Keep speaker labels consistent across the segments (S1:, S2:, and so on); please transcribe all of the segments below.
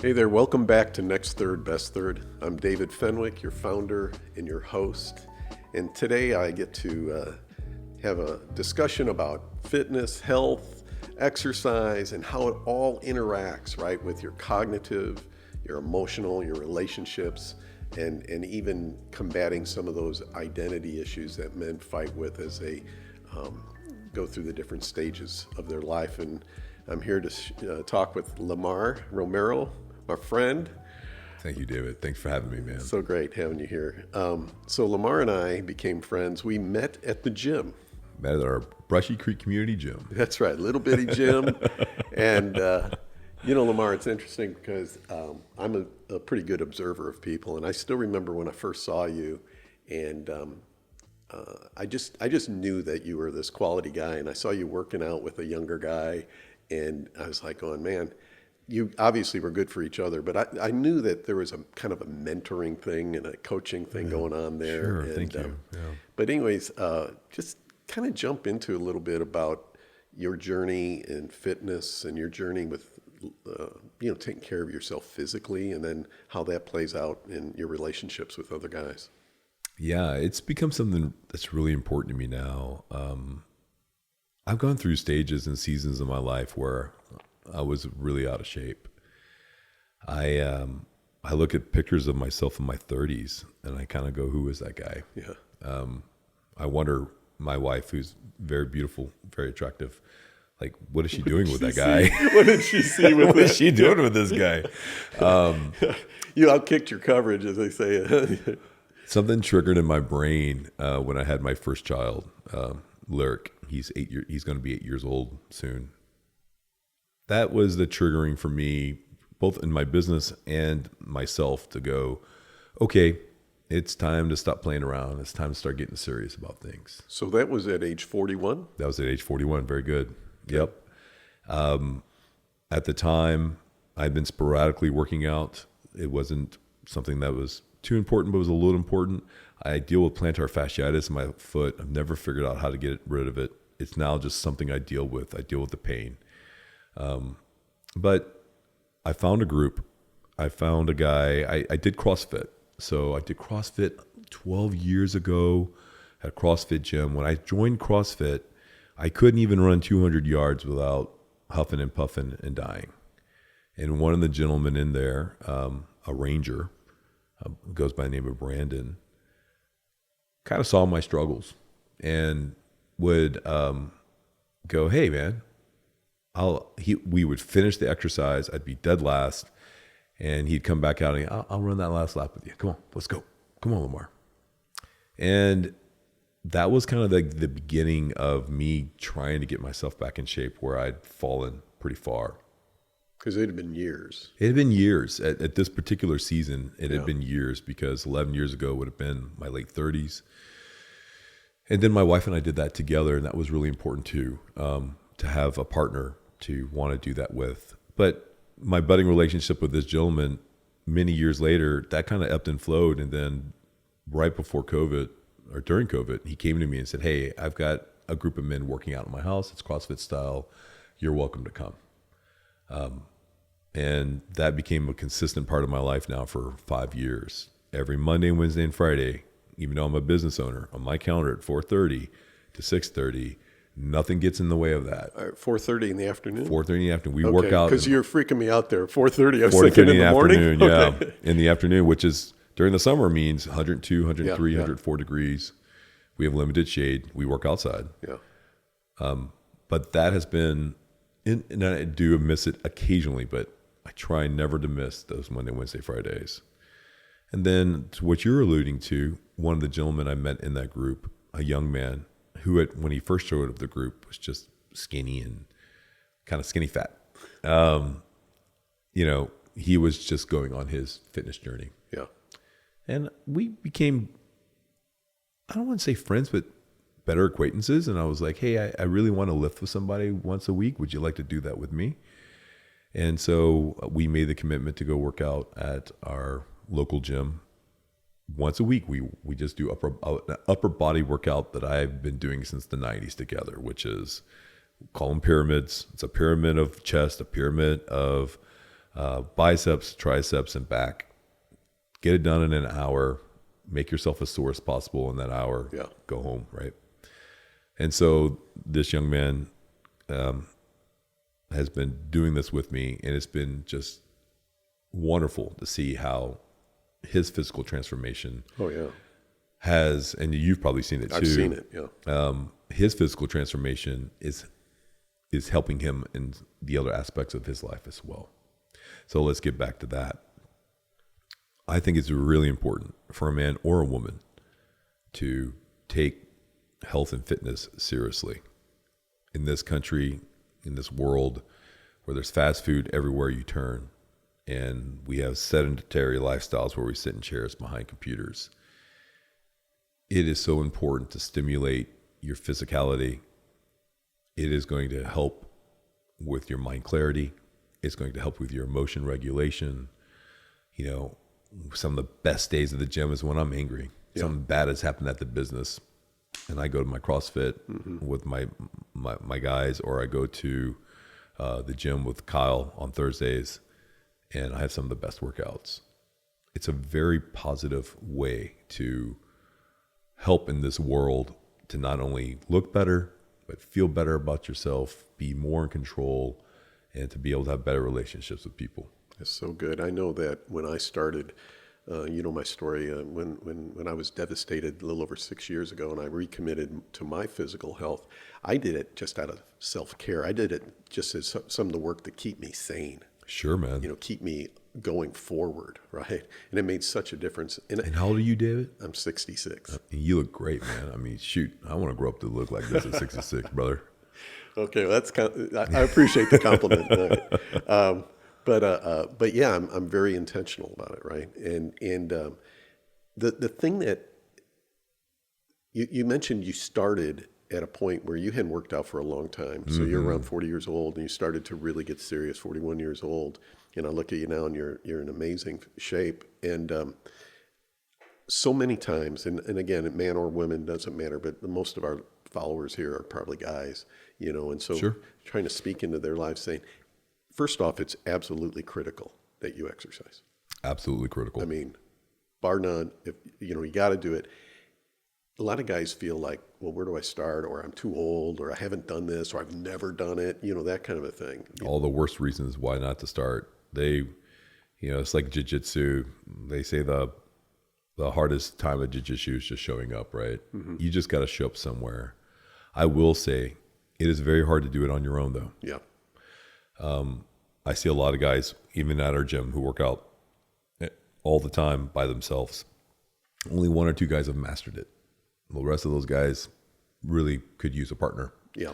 S1: Hey there, welcome back to Next Third, Best Third. I'm David Fenwick, your founder and your host. And today I get to have a discussion about fitness, health, exercise, and how it all interacts, right, with your cognitive, your emotional, your relationships, and even combating some of those identity issues that men fight with as they go through the different stages of their life. And I'm here to talk with Lamar Romero, my friend.
S2: Thank you, David. Thanks for having me, man.
S1: So great having you here. So Lamar and I became friends. We met at the gym.
S2: Met at our Brushy Creek Community Gym.
S1: That's right, little bitty gym. And, Lamar, it's interesting because I'm a pretty good observer of people. And I still remember when I first saw you, and I just knew that you were this quality guy. And I saw you working out with a younger guy. And I was like, going, man, you obviously were good for each other, but I knew that there was a kind of a mentoring thing and a coaching thing going on there.
S2: Sure,
S1: and,
S2: thank you. Yeah.
S1: But anyways, just kind of jump into a little bit about your journey in fitness and your journey with, taking care of yourself physically, and then how that plays out in your relationships with other guys.
S2: Yeah, it's become something that's really important to me now. I've gone through stages and seasons of my life where I was really out of shape. I look at pictures of myself in my 30s and I kind of go, who is that guy?
S1: Yeah.
S2: I wonder, my wife, who's very beautiful, very attractive, like, what is she doing with that guy?
S1: What did she see with
S2: What is she doing with this guy?
S1: You outkicked your coverage, as they say.
S2: Something triggered in my brain when I had my first child, Lyric. He's going to be 8 years old soon. That was the triggering for me, both in my business and myself, to go, okay, it's time to stop playing around. It's time to start getting serious about things.
S1: So that was at age 41?
S2: That was at age 41. Very good. Yep. At the time, I'd been sporadically working out. It wasn't something that was too important, but it was a little important. I deal with plantar fasciitis in my foot. I've never figured out how to get rid of it. It's now just something I deal with. I deal with the pain. But I found a group. I found a guy. I did CrossFit. So I did CrossFit 12 years ago at a CrossFit gym. When I joined CrossFit, I couldn't even run 200 yards without huffing and puffing and dying. And one of the gentlemen in there, a ranger, goes by the name of Brandon, kind of saw my struggles and would go, hey, man, we would finish the exercise. I'd be dead last. And he'd come back out and I'll run that last lap with you. Come on, let's go. Come on, Lamar. And that was kind of the beginning of me trying to get myself back in shape, where I'd fallen pretty far.
S1: Because it had been years.
S2: It had been years. At this particular season, it had been years, because 11 years ago would have been my late 30s. And then my wife and I did that together, and that was really important too, to have a partner to want to do that with. But my budding relationship with this gentleman, many years later, that kind of ebbed and flowed. And then right before COVID, or during COVID, he came to me and said, hey, I've got a group of men working out in my house. It's CrossFit style. You're welcome to come. And that became a consistent part of my life now for 5 years. Every Monday, Wednesday, and Friday, even though I'm a business owner, on my calendar at 4:30 to 6:30, nothing gets in the way of that.
S1: 4:30 in the afternoon?
S2: 4:30 in the afternoon. We work out.
S1: Because you're freaking me out there. 4:30, I was thinking in the morning?
S2: Afternoon, yeah. In the afternoon, which is during the summer means 102, 103, 104 degrees. We have limited shade. We work outside.
S1: Yeah.
S2: But that has been, and I do miss it occasionally, but I try never to miss those Monday, Wednesday, Fridays. And then to what you're alluding to, one of the gentlemen I met in that group, a young man who when he first showed up the group was just skinny and kind of skinny fat. He was just going on his fitness journey.
S1: Yeah.
S2: And we became, I don't want to say friends, but better acquaintances. And I was like, hey, I really want to lift with somebody once a week. Would you like to do that with me? And so we made the commitment to go work out at our local gym once a week. We just do upper body workout that I've been doing since the 90s together, which is, call them pyramids. It's a pyramid of chest, a pyramid of biceps, triceps, and back. Get it done in an hour. Make yourself as sore as possible in that hour.
S1: Yeah.
S2: Go home, right? And so this young man has been doing this with me, and it's been just wonderful to see how his physical transformation has, and you've probably seen it too.
S1: I've seen it, yeah.
S2: His physical transformation is helping him in the other aspects of his life as well. So let's get back to that. I think it's really important for a man or a woman to take health and fitness seriously. In this country, in this world where there's fast food everywhere you turn, and we have sedentary lifestyles where we sit in chairs behind computers, it is so important to stimulate your physicality. It is going to help with your mind clarity. It's going to help with your emotion regulation. You know, some of the best days of the gym is when I'm angry. Yeah. Something bad has happened at the business, and I go to my CrossFit with my guys, or I go to the gym with Kyle on Thursdays, and I have some of the best workouts. It's a very positive way to help in this world to not only look better, but feel better about yourself, be more in control, and to be able to have better relationships with people.
S1: That's so good. I know that when I started, you know my story, when I was devastated a little over 6 years ago and I recommitted to my physical health, I did it just out of self-care. I did it just as some of the work to keep me sane.
S2: Sure, man.
S1: You know, keep me going forward, right? And it made such a difference.
S2: And how old are you, David?
S1: I'm 66.
S2: You look great, man. I mean, shoot, I want to grow up to look like this at 66, brother.
S1: Okay, well, that's I appreciate the compliment. But yeah, I'm very intentional about it, right? And the thing that you mentioned, you started at a point where you hadn't worked out for a long time. So you're around 40 years old, and you started to really get serious, 41 years old. And I look at you now, and you're in amazing shape. And so many times, and again, man or woman, doesn't matter, but most of our followers here are probably guys, you know, and so trying to speak into their lives saying, first off, it's absolutely critical that you exercise.
S2: Absolutely critical.
S1: I mean, bar none, if you know, you got to do it. A lot of guys feel like, well, where do I start? Or I'm too old, or I haven't done this, or I've never done it, you know, that kind of a thing.
S2: All the worst reasons why not to start. You know, it's like jiu-jitsu. They say the hardest time of jiu-jitsu is just showing up, right? You just got to show up somewhere. I will say it is very hard to do it on your own, though.
S1: Yeah.
S2: I see a lot of guys, even at our gym, who work out all the time by themselves. Only one or two guys have mastered it. The rest of those guys really could use a partner.
S1: Yeah.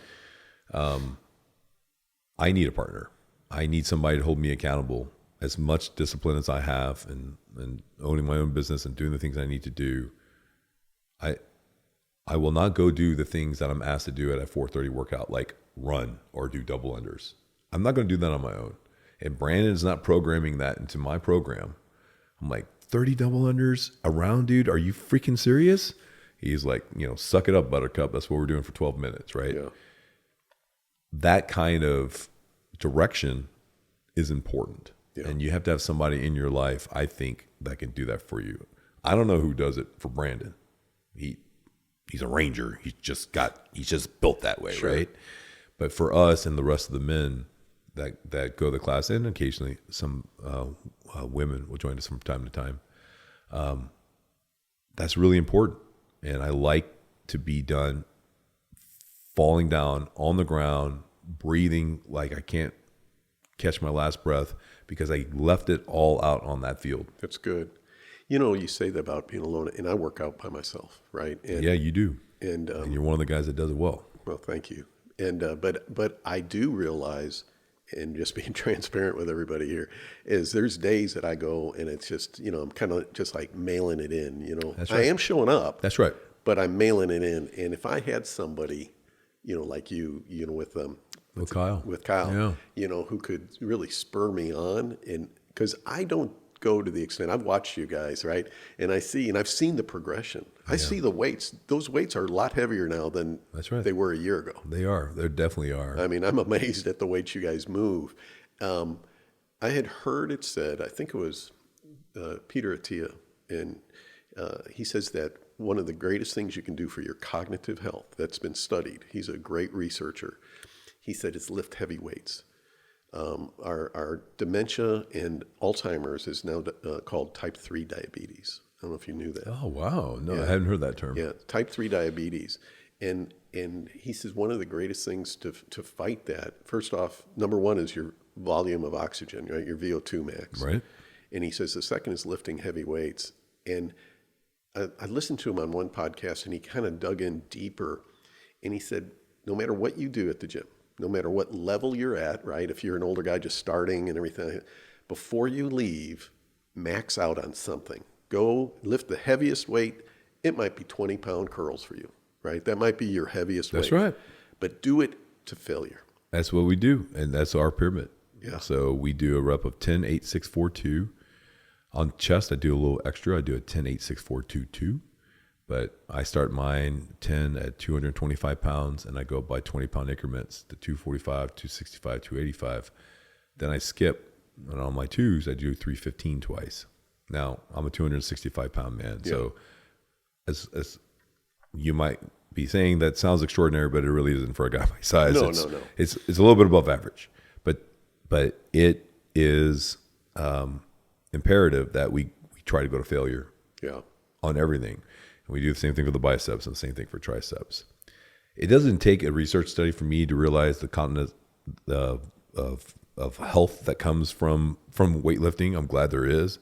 S2: I need a partner. I need somebody to hold me accountable. As much discipline as I have, and owning my own business and doing the things I need to do, I will not go do the things that I'm asked to do at a 4:30 workout, like run or do double unders. I'm not going to do that on my own. And Brandon is not programming that into my program. I'm like, 30 double unders around, dude? Are you freaking serious? He's like, you know, suck it up, Buttercup. That's what we're doing for 12 minutes, right?
S1: Yeah.
S2: That kind of direction is important. Yeah. And you have to have somebody in your life, I think, that can do that for you. I don't know who does it for Brandon. He's a ranger. He's just built that way, right? But for us and the rest of the men that go to the class, and occasionally some women will join us from time to time, that's really important. And I like to be done falling down on the ground, breathing like I can't catch my last breath, because I left it all out on that field.
S1: That's good. You know, you say that about being alone, and I work out by myself, right? And,
S2: yeah, you do.
S1: And
S2: you're one of the guys that does it well.
S1: Well, thank you. And but I do realize, and just being transparent with everybody here, is there's days that I go and it's just, you know, I'm kind of just like mailing it in, you know.
S2: That's right.
S1: I am showing up.
S2: That's right.
S1: But I'm mailing it in. And if I had somebody, you know, like you know, with
S2: Kyle,
S1: yeah, you know, who could really spur me on, and because I don't go to the extent, I've watched you guys, right? And I've seen the progression. I see the weights. Those weights are a lot heavier now than they were a year ago.
S2: They are. They definitely are.
S1: I mean, I'm amazed at the weights you guys move. I'm I had heard it said, I think it was Peter Attia, and he says that one of the greatest things you can do for your cognitive health that's been studied, he's a great researcher, he said is lift heavy weights. Our dementia and Alzheimer's is now called type 3 diabetes. I don't know if you knew that.
S2: Oh, wow. No,
S1: Yeah.
S2: I hadn't heard that term.
S1: Yeah, type 3 diabetes. And he says one of the greatest things to fight that, first off, number one is your volume of oxygen, right? Your VO2 max.
S2: Right.
S1: And he says the second is lifting heavy weights. And I listened to him on one podcast, and he kind of dug in deeper. And he said, no matter what you do at the gym, no matter what level you're at, right? If you're an older guy just starting and everything, before you leave, max out on something. Go lift the heaviest weight. It might be 20-pound curls for you, right? That might be your heaviest weight.
S2: That's right.
S1: But do it to failure.
S2: That's what we do, and that's our pyramid.
S1: Yeah.
S2: So we do a rep of 10, 8, 6, 4, 2. On chest, I do a little extra. I do a 10, 8, 6, 4, 2, 2. But I start mine 10 at 225 pounds, and I go by 20-pound increments to 245, 265, 285. Then I skip, and on my twos, I do 315 twice. Now, I'm a 265-pound man. Yeah. So as you might be saying, that sounds extraordinary, but it really isn't for a guy my size.
S1: No.
S2: It's a little bit above average. But it is imperative that we try to go to failure on everything. And we do the same thing for the biceps and the same thing for triceps. It doesn't take a research study for me to realize the content of health that comes from weightlifting. I'm glad there is.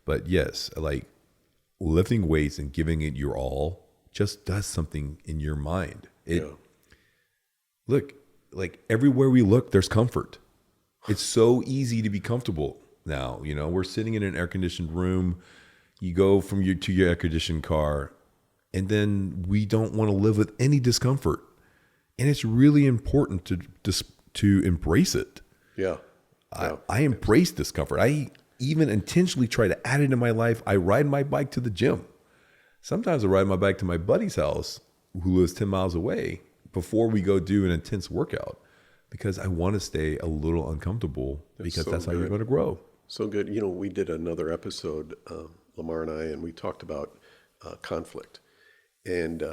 S2: But yes, like lifting weights and giving it your all just does something in your mind. Look, like everywhere we look, there's comfort. It's so easy to be comfortable now. You know, we're sitting in an air-conditioned room. You go from to your air-conditioned car, and then we don't want to live with any discomfort. And it's really important to embrace it.
S1: Yeah.
S2: I embrace discomfort. I even intentionally try to add it in my life. I ride my bike to the gym. Sometimes I ride my bike to my buddy's house, who lives 10 miles away, before we go do an intense workout, because I want to stay a little uncomfortable, because that's how you're going to grow.
S1: So good. You know, we did another episode, Lamar and I, and we talked about conflict. And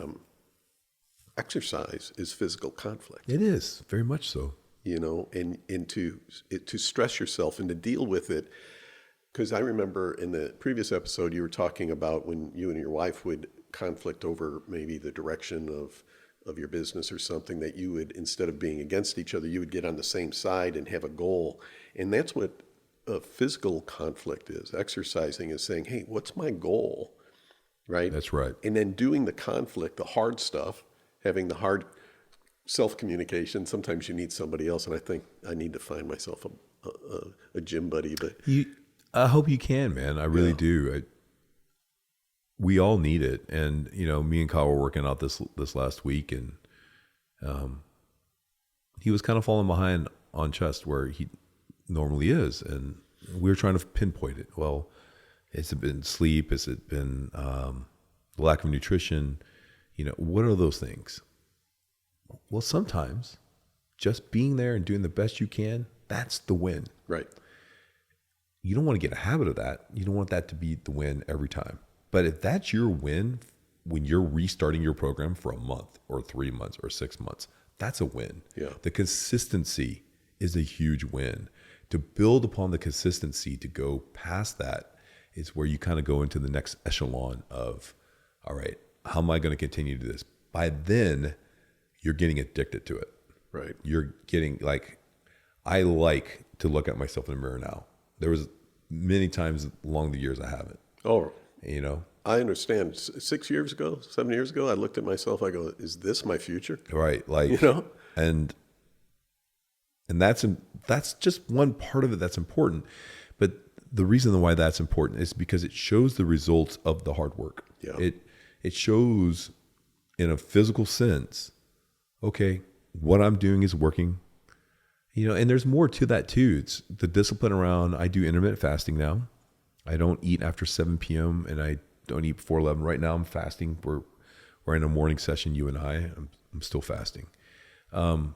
S1: exercise is physical conflict.
S2: It is, very much so.
S1: You know, and to stress yourself and to deal with it. Because I remember in the previous episode, you were talking about when you and your wife would conflict over maybe the direction of your business or something, that you would, instead of being against each other, you would get on the same side and have a goal. And that's what a physical conflict is. Exercising is saying, hey, what's my goal? Right? That's right. And then doing the conflict, the hard stuff, having the hard self-communication. Sometimes you need somebody else, and I think I need to find myself a gym buddy. But
S2: I hope you can, man. I really do. We all need it. And, you know, me and Kyle were working out this last week, and he was kind of falling behind on chest where he normally is. And we were trying to pinpoint it. Well, has it been sleep? Has it been lack of nutrition? You know, what are those things? Well, sometimes just being there and doing the best you can, that's the win.
S1: Right.
S2: You don't want to get a habit of that. You don't want that to be the win every time. But if that's your win when you're restarting your program for a month or 3 months or 6 months, that's a win. Yeah. The consistency is a huge win. To build upon the consistency, to go past that, is where you kind of go into the next echelon of, all right, how am I going to continue to do this? By then, you're getting addicted to it. Right. You're getting I like to look at myself in the mirror now. There was many times along the years I haven't. Oh, you know,
S1: I understand. 6 years ago, 7 years ago, I looked at myself. I go, "Is this my future?"
S2: Right. Like, you know, and that's just one part of it that's important. But the reason why that's important is because it shows the results of the hard work. Yeah. It shows in a physical sense, okay, what I'm doing is working. You know, and there's more to that too. It's the discipline around, I do intermittent fasting now. I don't eat after 7 p.m. and I don't eat before 11. Right now I'm fasting. We're in a morning session, you and I'm still fasting. I'm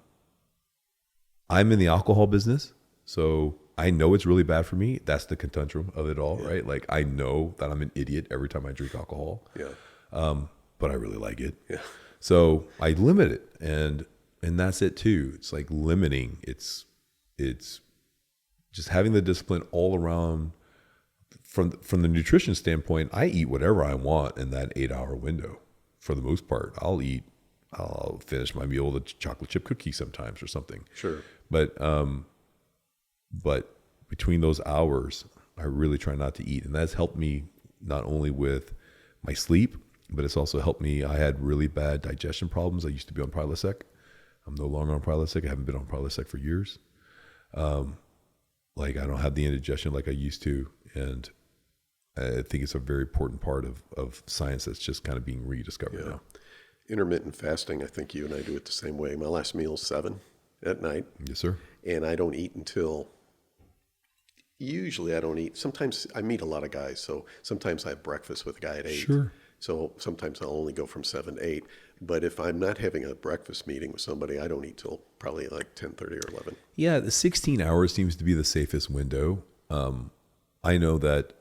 S2: in the alcohol business. So I know it's really bad for me. That's the conundrum of it all, right? Like I know that I'm an idiot every time I drink alcohol. But I really like it. So I limit it, and that's it too. It's like limiting. It's just having the discipline all around. From the nutrition standpoint, I eat whatever I want in that 8-hour window. For the most part, I'll finish my meal with a chocolate chip cookie sometimes or something.
S1: Sure.
S2: But between those hours, I really try not to eat, and that's helped me not only with my sleep, but it's also helped me. I had really bad digestion problems. I used to be on Prilosec. I'm no longer on Prilosec. I haven't been on Prilosec for years. Like I don't have the indigestion like I used to, and I think it's a very important part of science that's just kind of being rediscovered now.
S1: Intermittent fasting, I think you and I do it the same way. My last meal is 7 at night.
S2: Yes, sir.
S1: And I don't eat until, usually I don't eat. Sometimes I meet a lot of guys, so sometimes I have breakfast with a guy at 8.
S2: Sure.
S1: So sometimes I'll only go from 7 to 8. But if I'm not having a breakfast meeting with somebody, I don't eat till probably like 10:30 or 11.
S2: Yeah, the 16 hours seems to be the safest window. I know that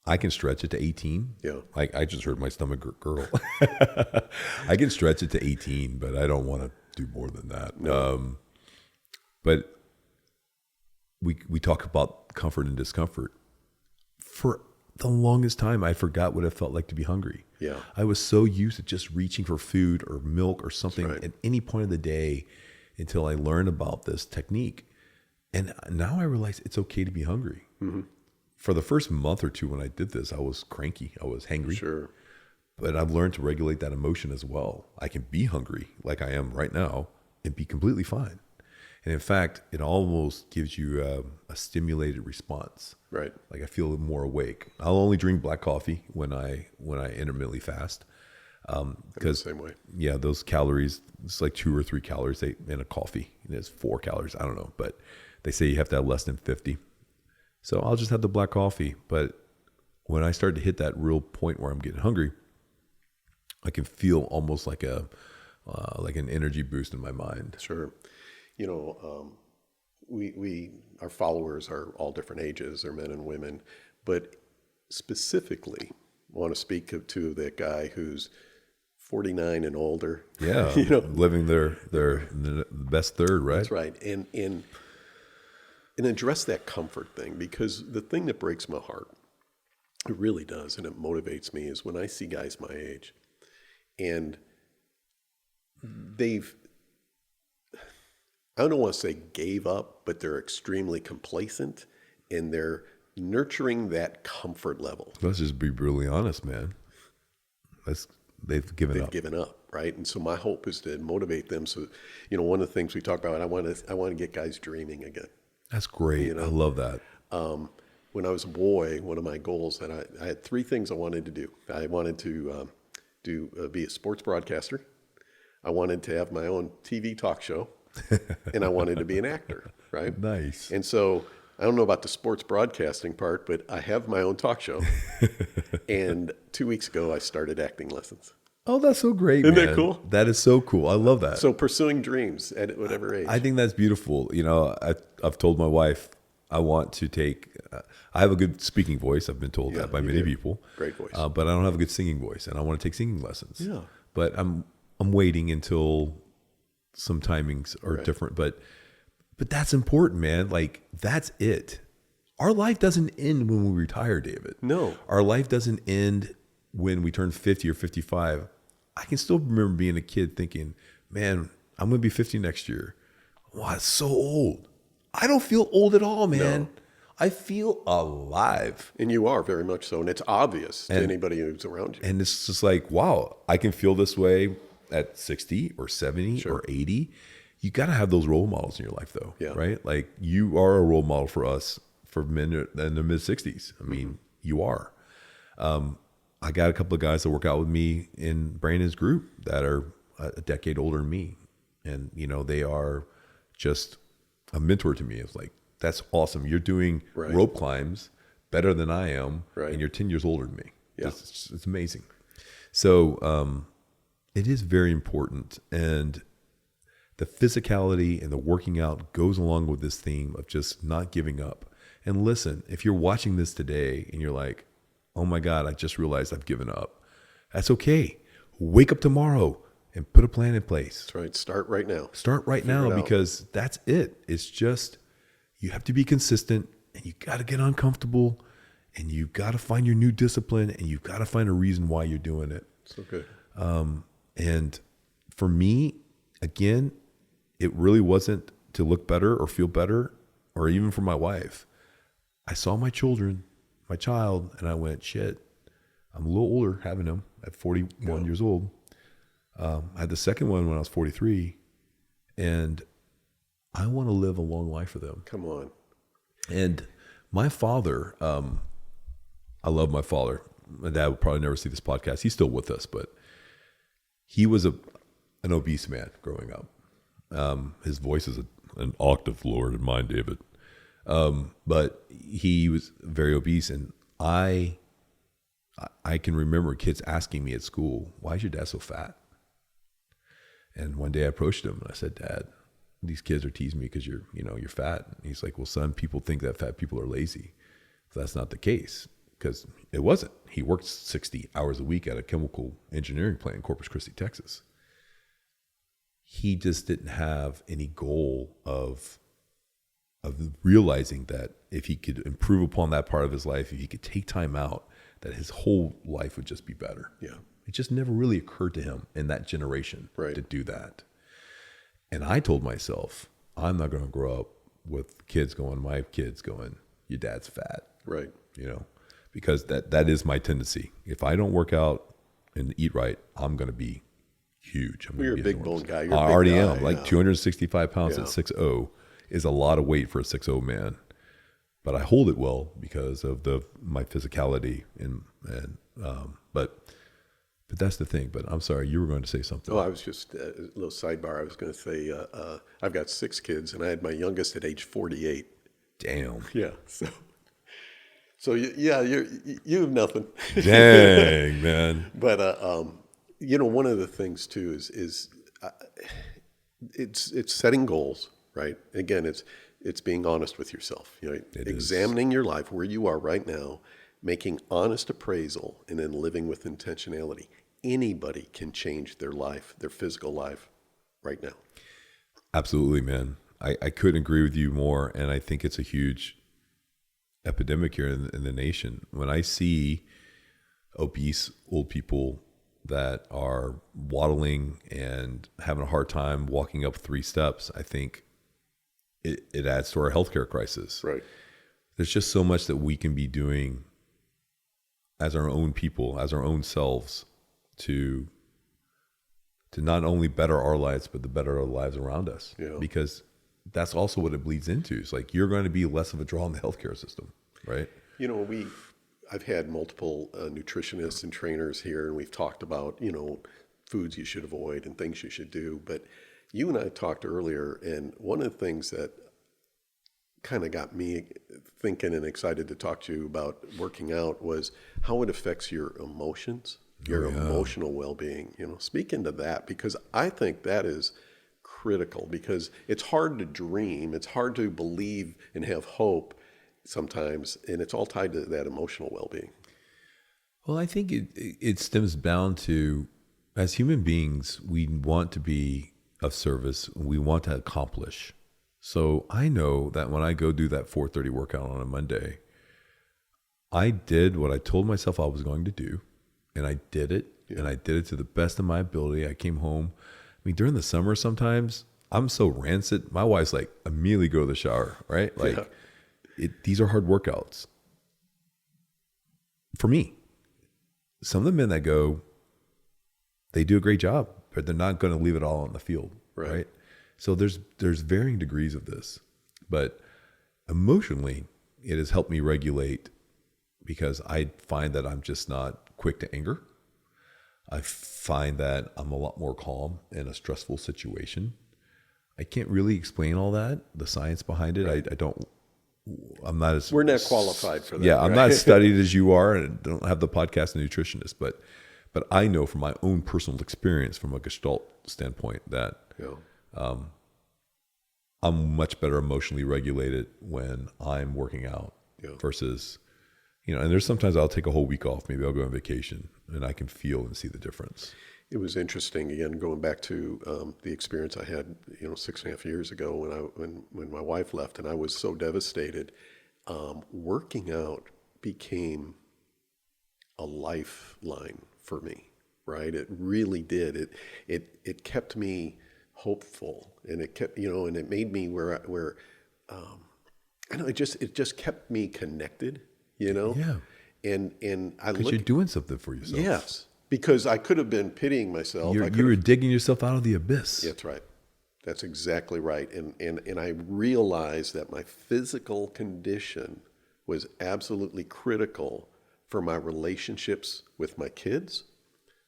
S2: I can stretch it to 18.
S1: Yeah.
S2: Like I just heard my stomach gurgle. I can stretch it to 18, but I don't want to do more than that.
S1: No.
S2: But we talk about comfort and discomfort. For the longest time, I forgot what it felt like to be hungry.
S1: Yeah.
S2: I was so used to just reaching for food or milk or something
S1: Right.
S2: at any point of the day until I learned about this technique. And now I realize it's okay to be hungry.
S1: Mm-hmm.
S2: For the first month or two when I did this, I was cranky. I was hangry.
S1: Sure.
S2: But I've learned to regulate that emotion as well. I can be hungry like I am right now and be completely fine. And in fact, it almost gives you a stimulated response.
S1: Right.
S2: Like I feel more awake. I'll only drink black coffee when I intermittently fast. Because
S1: same way.
S2: Yeah, those calories, it's like 2 or 3 calories in a coffee. And it's 4 calories. I don't know, but they say you have to have less than 50. So I'll just have the black coffee. But when I start to hit that real point where I'm getting hungry, I can feel almost like an energy boost in my mind.
S1: Sure. You know, our followers are all different ages, they're men and women, but specifically want to speak to that guy who's 49 and older.
S2: Yeah, living their best third, right?
S1: That's right. And address that comfort thing, because the thing that breaks my heart, it really does, and it motivates me, is when I see guys my age and I don't want to say gave up, but they're extremely complacent and they're nurturing that comfort level.
S2: Let's just be brutally honest, man. They've given up.
S1: They've given up, right? And so my hope is to motivate them. So, one of the things we talk about, I want to get guys dreaming again.
S2: That's great. I love that.
S1: When I was a boy, one of my goals that I had 3 things I wanted to do. I wanted to be a sports broadcaster. I wanted to have my own TV talk show. And I wanted to be an actor, right?
S2: Nice.
S1: And so I don't know about the sports broadcasting part, but I have my own talk show. And 2 weeks ago, I started acting lessons.
S2: Oh, that's so great,
S1: Isn't
S2: man.
S1: that cool?
S2: That is so cool. I love that.
S1: So pursuing dreams at whatever age.
S2: I think that's beautiful. I've told my wife I want to take. I have a good speaking voice. I've been told that by many people.
S1: Great voice.
S2: But I don't have a good singing voice, and I want to take singing lessons.
S1: Yeah.
S2: But I'm waiting until some timings are different. But that's important, man. Like that's it. Our life doesn't end when we retire, David.
S1: No.
S2: Our life doesn't end when we turn 50 or 55. I can still remember being a kid thinking, man, I'm going to be 50 next year. Wow, it's so old. I don't feel old at all, man.
S1: No.
S2: I feel alive.
S1: And you are very much so. And it's obvious to anybody who's around you.
S2: And it's just like, wow, I can feel this way at 60 or 70 or 80. You got to have those role models in your life, though, right? Like you are a role model for us, for men in their mid 60s. I mean, you are. I got a couple of guys that work out with me in Brandon's group that are a decade older than me. And, they are just a mentor to me. It's like, that's awesome. You're doing rope climbs better than I am. Right. And you're 10 years older than me. Yeah. It's amazing. So it is very important. And The physicality and the working out goes along with this theme of just not giving up. And listen, if you're watching this today and you're like, oh my God, I just realized I've given up. That's okay. Wake up tomorrow and put a plan in place.
S1: That's right. Start right now.
S2: Start right
S1: Figure
S2: now,
S1: it out.
S2: because that's it. It's just, you have to be consistent, and you got to get uncomfortable, and you've got to find your new discipline, and you've got to find a reason why you're doing it.
S1: So good.
S2: And for me, again, it really wasn't to look better or feel better, or even for my wife. I saw my child, and I went, shit, I'm a little older having him at 41 years old. I had the second one when I was 43, and I want to live a long life for them.
S1: Come on.
S2: And my father, I love my father. My dad would probably never see this podcast. He's still with us, but he was an obese man growing up. His voice is an octave lower than mine, David. But he was very obese, and I can remember kids asking me at school, why is your dad so fat? And one day I approached him and I said, Dad, these kids are teasing me because you're fat. And he's like, well, son, people think that fat people are lazy. So that's not the case, because it wasn't. He worked 60 hours a week at a chemical engineering plant in Corpus Christi, Texas. He just didn't have any goal of realizing that if he could improve upon that part of his life, if he could take time out, that his whole life would just be better.
S1: Yeah.
S2: It just never really occurred to him in that generation
S1: Right.
S2: to do that. And I told myself, I'm not going to grow up with my kids going, your dad's fat.
S1: Right.
S2: Because that is my tendency. If I don't work out and eat right, I'm going to be huge.
S1: You're a big bone guy. You're
S2: I
S1: a big
S2: already
S1: guy,
S2: am. Like
S1: yeah.
S2: 265 pounds at 6'0" is a lot of weight for a 6'0" man. But I hold it well because of my physicality but that's the thing. But I'm sorry, you were going to say something.
S1: Oh, I was just a little sidebar. I was going to say I've got 6 kids, and I had my youngest at age 48.
S2: Damn.
S1: Yeah. So you have nothing.
S2: Dang, man.
S1: But one of the things too is it's setting goals, right? Again, it's being honest with yourself. Examining your life where you are right now, making honest appraisal, and then living with intentionality. Anybody can change their life, their physical life, right now.
S2: Absolutely, man. I couldn't agree with you more, and I think it's a huge epidemic here in the nation. When I see obese old people that are waddling and having a hard time walking up 3 steps, I think it adds to our healthcare crisis.
S1: Right.
S2: There's just so much that we can be doing as our own people, as our own selves, to not only better our lives, but to better our lives around us.
S1: Yeah.
S2: Because that's also what it bleeds into. It's like you're going to be less of a draw in the healthcare system, right?
S1: I've had multiple nutritionists and trainers here, and we've talked about, foods you should avoid and things you should do. But you and I talked earlier, and one of the things that kind of got me thinking and excited to talk to you about working out was how it affects your emotions, your emotional well-being. Speak into that, because I think that is critical, because it's hard to dream, it's hard to believe and have hope sometimes, and it's all tied to that emotional well-being.
S2: Well, I think it stems down to, as human beings, we want to be of service, we want to accomplish. So I know that when I go do that 4:30 workout on a Monday, I did what I told myself I was going to do, and I did it, and I did it to the best of my ability. I came home. I mean, during the summer sometimes, I'm so rancid. My wife's like, immediately go to the shower, right? Like, these are hard workouts. For me, some of the men that go, they do a great job, but they're not going to leave it all on the field, right? So there's varying degrees of this, but emotionally, it has helped me regulate, because I find that I'm just not quick to anger. I find that I'm a lot more calm in a stressful situation. I can't really explain all that, the science behind it.
S1: We're not qualified for that.
S2: Yeah, I'm not as studied as you are, and don't have the podcast and nutritionist, but I know from my own personal experience, from a Gestalt standpoint, that I'm much better emotionally regulated when I'm working out versus, and there's sometimes I'll take a whole week off. Maybe I'll go on vacation and I can feel and see the difference.
S1: It was interesting, again, going back to the experience I had, 6.5 years ago when my wife left, and I was so devastated. Working out became a lifeline for me, right? It really did. It kept me hopeful, and it kept, and it made me where I know, it just kept me connected,
S2: Yeah.
S1: And I
S2: Because you're doing something for yourself.
S1: Yes, because I could have been pitying myself.
S2: You were digging yourself out of the abyss.
S1: That's right. That's exactly right. And I realized that my physical condition was absolutely critical for my relationships with my kids,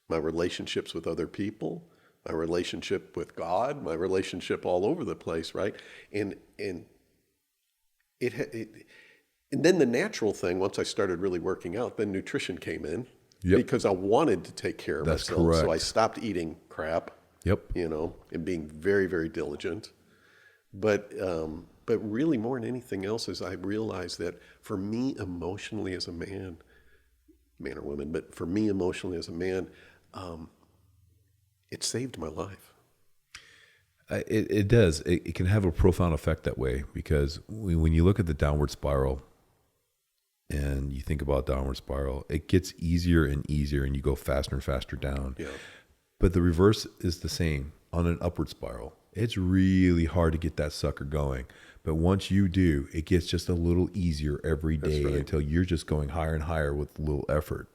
S1: my relationships with other people, my relationship with God, my relationship all over the place, right? And then the natural thing, once I started really working out, then nutrition came in.
S2: Yep.
S1: Because I wanted to take care of
S2: That's
S1: myself.
S2: correct.
S1: So I stopped eating crap.
S2: Yep.
S1: And being very, very diligent. But really more than anything else is I realized that for me emotionally as a man or woman, but for me emotionally as a man, it saved my life.
S2: It does. It can have a profound effect that way, because when you look at the downward spiral and you think about downward spiral, it gets easier and easier and you go faster and faster down.
S1: Yeah.
S2: But the reverse is the same on an upward spiral. It's really hard to get that sucker going. But once you do, it gets just a little easier every day until you're just going higher and higher with little effort.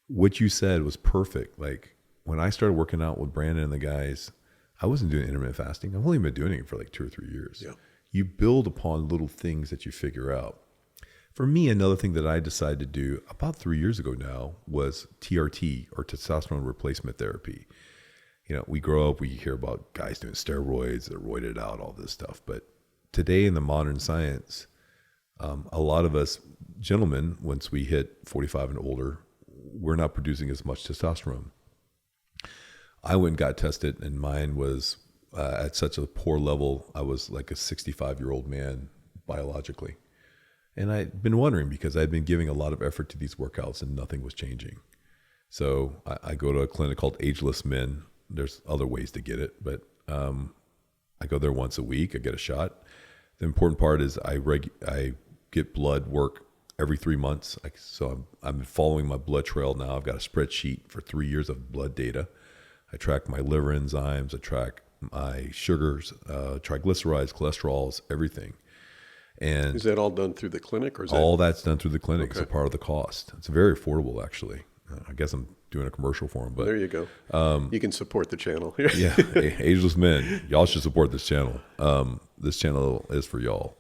S2: What you said was perfect. Like when I started working out with Brandon and the guys, I wasn't doing intermittent fasting. I've only been doing it for like 2 or 3 years.
S1: Yeah.
S2: You build upon little things that you figure out. For me, another thing that I decided to do about 3 years ago now was TRT, or testosterone replacement therapy. We grow up, we hear about guys doing steroids, they're roided out, all this stuff. But today in the modern science, a lot of us gentlemen, once we hit 45 and older, we're not producing as much testosterone. I went and got tested, and mine was at such a poor level, I was like a 65-year-old man biologically. And I'd been wondering, because I'd been giving a lot of effort to these workouts and nothing was changing. So I go to a clinic called Ageless Men. There's other ways to get it, but I go there once a week. I get a shot. The important part is I get blood work every 3 months. So I'm following my blood trail now. I've got a spreadsheet for 3 years of blood data. I track my liver enzymes. I track my sugars, triglycerides, cholesterols, everything. And
S1: is that all done through the clinic, or is
S2: all that's done through the clinic?
S1: Okay.
S2: It's a part of the cost. It's very affordable, actually. I guess I'm doing a commercial for them, but
S1: there you go. You can support the channel.
S2: yeah, Ageless Men, y'all should support this channel. This channel is for y'all.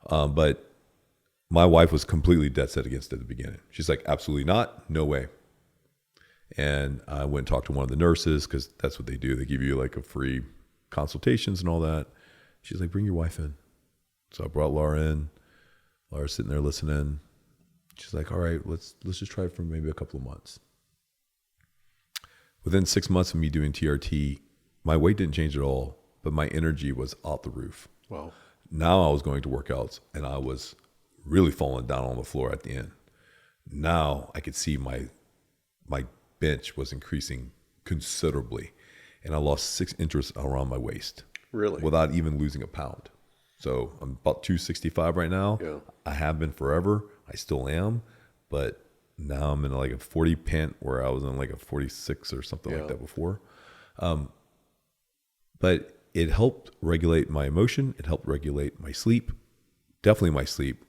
S2: But my wife was completely dead set against it at the beginning. She's like, absolutely not, no way. And I went and talked to one of the nurses, because that's what they do. They give you like a free consultations and all that. She's like, bring your wife in. So I brought Laura in. Laura's sitting there listening. She's like, all right, let's just try it for maybe a couple of months. Within 6 months of me doing TRT, my weight didn't change at all, but my energy was off the roof.
S1: Wow.
S2: Now I was going to workouts and I was really falling down on the floor at the end. Now I could see my bench was increasing considerably, and I lost 6 inches around my waist.
S1: Really?
S2: Without even losing a pound. So I'm about 265 right now.
S1: Yeah.
S2: I have been forever. I still am, but now I'm in like a 40 pant where I was in like a 46 or something like that before. But it helped regulate my emotion. It helped regulate my sleep, definitely my sleep.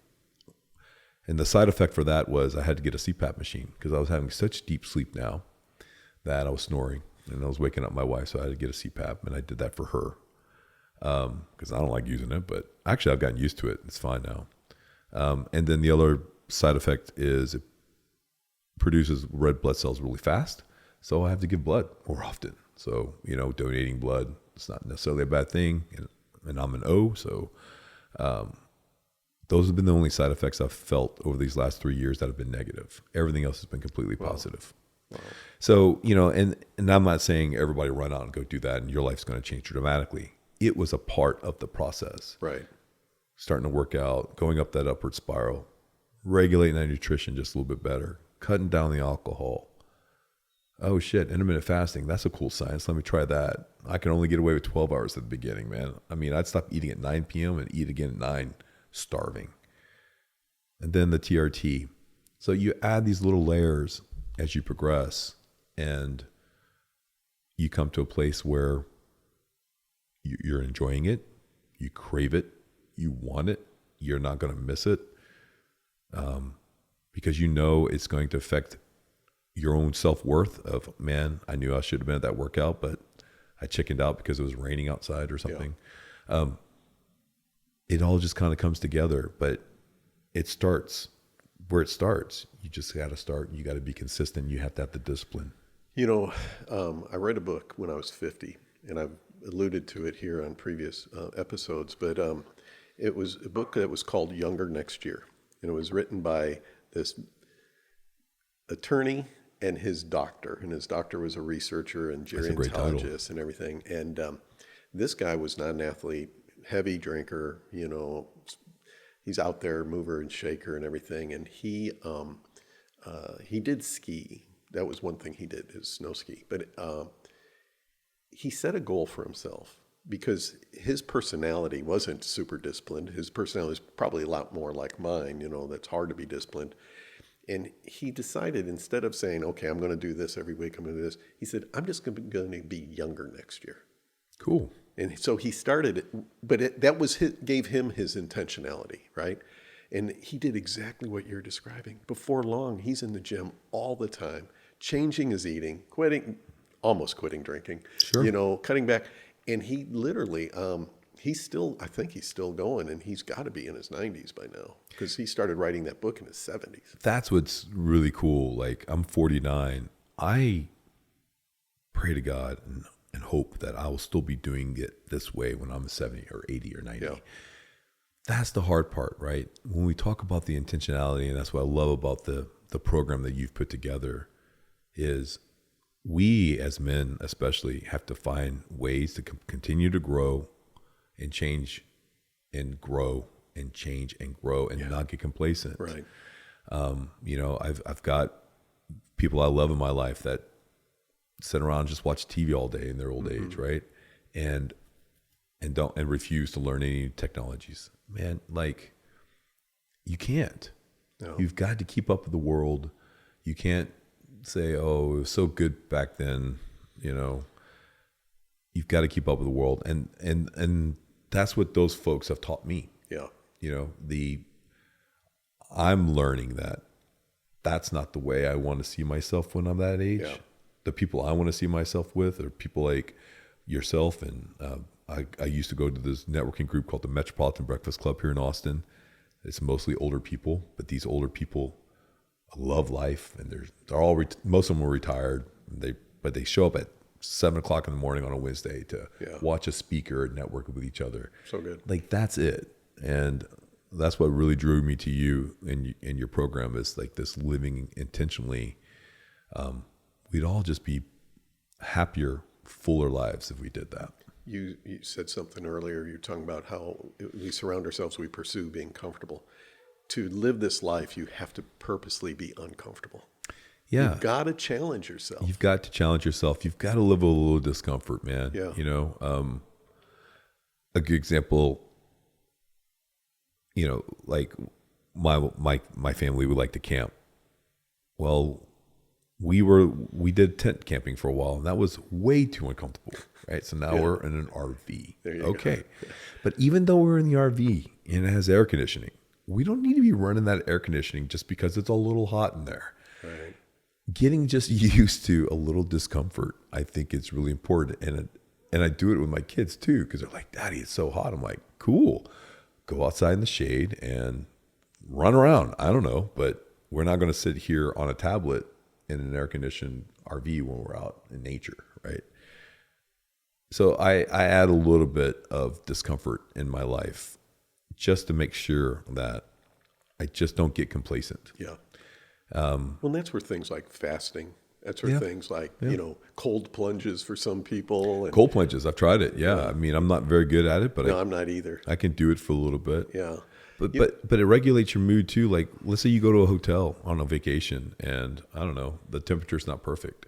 S2: And the side effect for that was I had to get a CPAP machine, because I was having such deep sleep now that I was snoring and I was waking up my wife. So I had to get a CPAP, and I did that for her. Because I don't like using it, but actually I've gotten used to it. It's fine now. And then the other side effect is it produces red blood cells really fast. So I have to give blood more often. So, donating blood, it's not necessarily a bad thing. And I'm an O. So those have been the only side effects I've felt over these last 3 years that have been negative. Everything else has been completely positive. So, you know, and I'm not saying everybody run out and go do that and your life's going to change dramatically. It was a part of the process.
S1: Right.
S2: Starting to work out, going up that upward spiral, regulating that nutrition just a little bit better, cutting down the alcohol. Oh shit, intermittent fasting, that's a cool science. Let me try that. I can only get away with 12 hours at the beginning, man. I mean, I'd stop eating at 9 p.m. and eat again at 9, starving. And then the TRT. So you add these little layers as you progress, and you come to a place where you're enjoying it, you crave it, you want it, you're not going to miss it, because you know it's going to affect your own self-worth of, man, I knew I should have been at that workout, but I chickened out because it was raining outside or something. Yeah. It all just kind of comes together, but it starts where it starts. You just got to start. You got to be consistent. You have to have the discipline.
S1: You know, I read a book when I was 50, and I've alluded to it here on previous episodes, but it was a book that was called Younger Next Year, and it was written by this attorney and his doctor, and his doctor was a researcher and gerontologist and everything. And this guy was not an athlete, heavy drinker, you know, he's out there, mover and shaker and everything. And he did ski. That was one thing he did, is snow ski. But he set a goal for himself because his personality wasn't super disciplined. His personality is probably a lot more like mine, you know, that's hard to be disciplined. And he decided, instead of saying, okay, I'm going to do this every week, I'm going to do this, he said, I'm just going to be younger next year.
S2: Cool.
S1: And so he started it, but that was gave him his intentionality, right? And he did exactly what you're describing. Before long, he's in the gym all the time, changing his eating, almost quitting drinking,
S2: sure,
S1: you know, cutting back. And he literally, I think he's still going, and he's got to be in his 90s by now because he started writing that book in his 70s.
S2: That's what's really cool. Like, I'm 49. I pray to God and hope that I will still be doing it this way when I'm 70 or 80 or 90. Yeah. That's the hard part, right? When we talk about the intentionality, and that's what I love about the program that you've put together, is we as men especially have to find ways to continue to grow and change and grow and change and grow and not get complacent.
S1: Right.
S2: You know, I've got people I love in my life that sit around and just watch TV all day in their old age, right? And refuse to learn any technologies. Man, like, you can't. No. You've got to keep up with the world. You can't say, oh, it was so good back then, you know. You've got to keep up with the world. And that's what those folks have taught me.
S1: Yeah.
S2: You know, I'm learning that that's not the way I want to see myself when I'm that age. Yeah. The people I want to see myself with are people like yourself. And I used to go to this networking group called the Metropolitan Breakfast Club here in Austin. It's mostly older people, but these older people love life, and they're all most of them were retired. But they show up at 7:00 in the morning on a Wednesday to watch a speaker and network with each other.
S1: So good.
S2: Like, that's it. And that's what really drew me to you and your program, is like this living intentionally. We'd all just be happier, fuller lives if we did that.
S1: You said something earlier. You're talking about how we surround ourselves, we pursue being comfortable. To live this life, you have to purposely be uncomfortable. Yeah. You've got to challenge yourself.
S2: You've got to challenge yourself. You've got to live with a little discomfort, man.
S1: Yeah.
S2: You know, a good example, you know, like my family would like to camp. Well, we did tent camping for a while, and that was way too uncomfortable, right? So now we're in an RV.
S1: There you
S2: go.
S1: Yeah.
S2: But even though we're in the RV and it has air conditioning, we don't need to be running that air conditioning just because it's a little hot in there.
S1: Right.
S2: Getting just used to a little discomfort, I think it's really important. And I do it with my kids too, because they're like, Daddy, it's so hot. I'm like, cool. Go outside in the shade and run around. I don't know, but we're not going to sit here on a tablet in an air-conditioned RV when we're out in nature, right? So I add a little bit of discomfort in my life just to make sure that I just don't get complacent.
S1: Yeah. Well, that's where things like fasting That's where things like, cold plunges for some people. And,
S2: Cold plunges, I've tried it. Yeah. I mean, I'm not very good at it, but
S1: no, I'm not either.
S2: I can do it for a little bit.
S1: Yeah.
S2: But it regulates your mood too. Like, let's say you go to a hotel on a vacation and I don't know, the temperature's not perfect.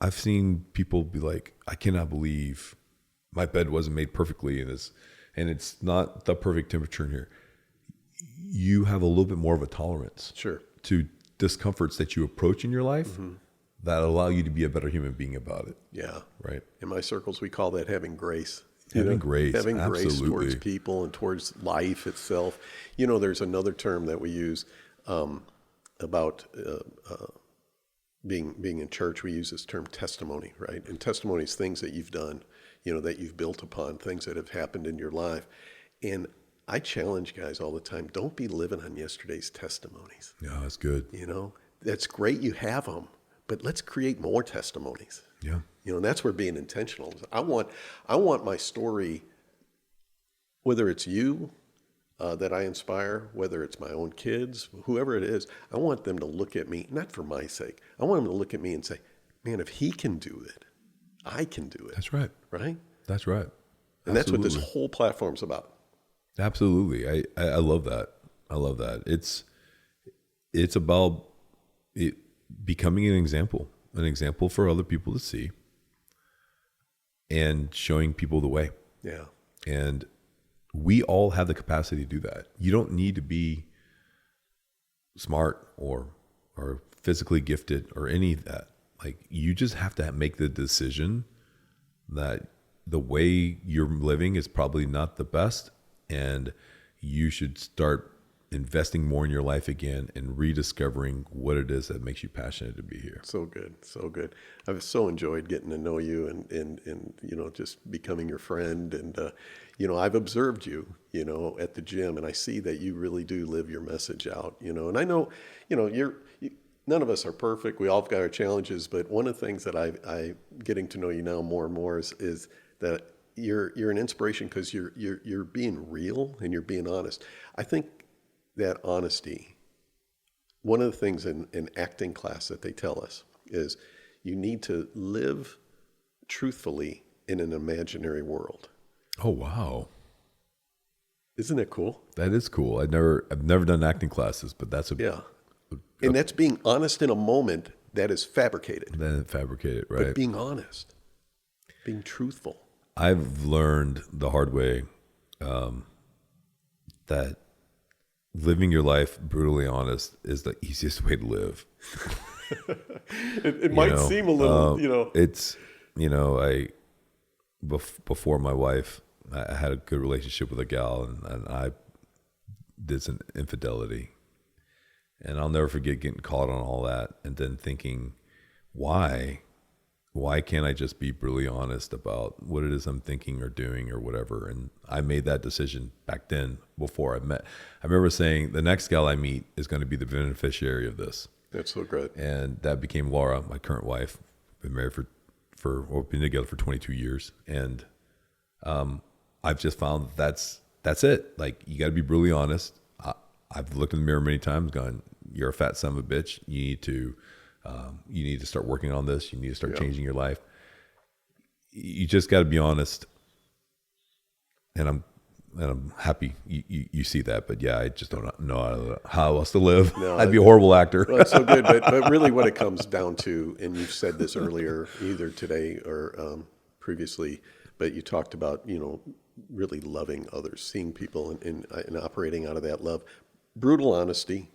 S2: I've seen people be like, I cannot believe my bed wasn't made perfectly and it's not the perfect temperature in here. You have a little bit more of a tolerance to discomforts that you approach in your life that allow you to be a better human being about it.
S1: Yeah.
S2: Right.
S1: In my circles, we call that having grace.
S2: Having grace.
S1: Having
S2: Absolutely.
S1: grace towards people and towards life itself. There's another term that we use about being in church. We use this term testimony, right? And testimony is things that you've done, that you've built upon, things that have happened in your life. And I challenge guys all the time, don't be living on yesterday's testimonies.
S2: Yeah, that's good.
S1: That's great you have them, but let's create more testimonies.
S2: Yeah.
S1: And that's where being intentional is. I want my story, whether it's you that I inspire, whether it's my own kids, whoever it is, I want them to look at me, not for my sake. I want them to look at me and say, man, if he can do it, I can do it.
S2: That's right.
S1: Right?
S2: That's right.
S1: And that's what this whole platform's about.
S2: Absolutely. I love that. I love that. It's about it becoming an example for other people to see and showing people the way.
S1: Yeah.
S2: And we all have the capacity to do that. You don't need to be smart or physically gifted or any of that. Like, you just have to make the decision that the way you're living is probably not the best, and you should start investing more in your life again and rediscovering what it is that makes you passionate to be here.
S1: So good. So good. I've so enjoyed getting to know you and just becoming your friend. And, I've observed you, at the gym, and I see that you really do live your message out, and I know, none of us are perfect. We all got our challenges, but one of the things that I getting to know you now more and more is that you're an inspiration because you're being real and you're being honest. I think that honesty, one of the things in acting class that they tell us is you need to live truthfully in an imaginary world.
S2: Oh, wow.
S1: Isn't that cool?
S2: That is cool. I've never done acting classes, but that's
S1: and that's being honest in a moment that is fabricated.
S2: Then fabricated, right?
S1: But being honest, being truthful.
S2: I've learned the hard way that living your life brutally honest is the easiest way to live.
S1: it might seem a little,
S2: It's, before my wife, I had a good relationship with a gal, and I did some infidelity. And I'll never forget getting caught on all that and then thinking, why can't I just be brutally honest about what it is I'm thinking or doing or whatever? And I made that decision back then before I met. I remember saying the next gal I meet is going to be the beneficiary of this.
S1: That's so good.
S2: And that became Laura, my current wife. Been married we've been together for 22 years. And I've just found that's it. Like, you got to be brutally honest. I've looked in the mirror many times gone, you're a fat son of a bitch. You need to start working on this. You need to start changing your life. You just got to be honest. And I'm happy you see that. But yeah, I just don't know how else to live. No, I'd be a horrible actor.
S1: Well, that's so good. But really what it comes down to, and you've said this earlier, either today or previously, but you talked about, really loving others, seeing people and operating out of that love. Brutal honesty,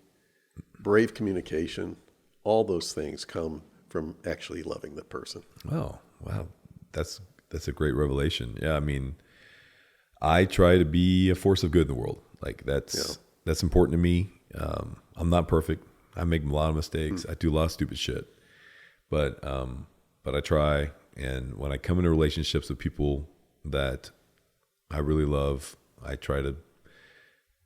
S1: brave communication, all those things come from actually loving the person.
S2: Oh, wow. That's a great revelation. Yeah, I mean, I try to be a force of good in the world. Like, that's important to me. I'm not perfect. I make a lot of mistakes. I do a lot of stupid shit. But I try. And when I come into relationships with people that I really love, I try to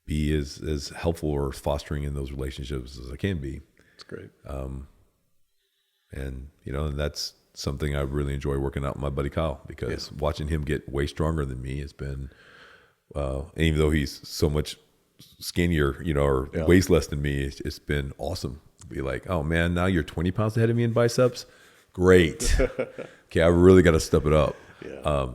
S2: be as helpful or fostering in those relationships as I can be.
S1: That's great.
S2: And that's something I really enjoy working out with my buddy Kyle, because watching him get way stronger than me has been, and even though he's so much skinnier, or weighs less than me, it's been awesome be like, oh man, now you're 20 pounds ahead of me in biceps. Great. Okay, I really got to step it up.
S1: Yeah.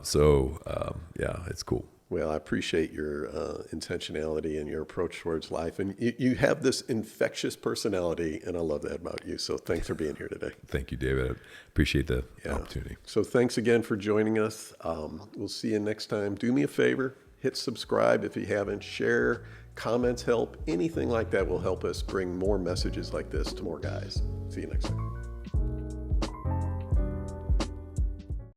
S2: Yeah, it's cool.
S1: Well, I appreciate your intentionality and your approach towards life. And you have this infectious personality, and I love that about you. So thanks for being here today.
S2: Thank you, David. I appreciate the opportunity.
S1: So thanks again for joining us. We'll see you next time. Do me a favor, hit subscribe if you haven't, share, comments help, anything like that will help us bring more messages like this to more guys. See you next time.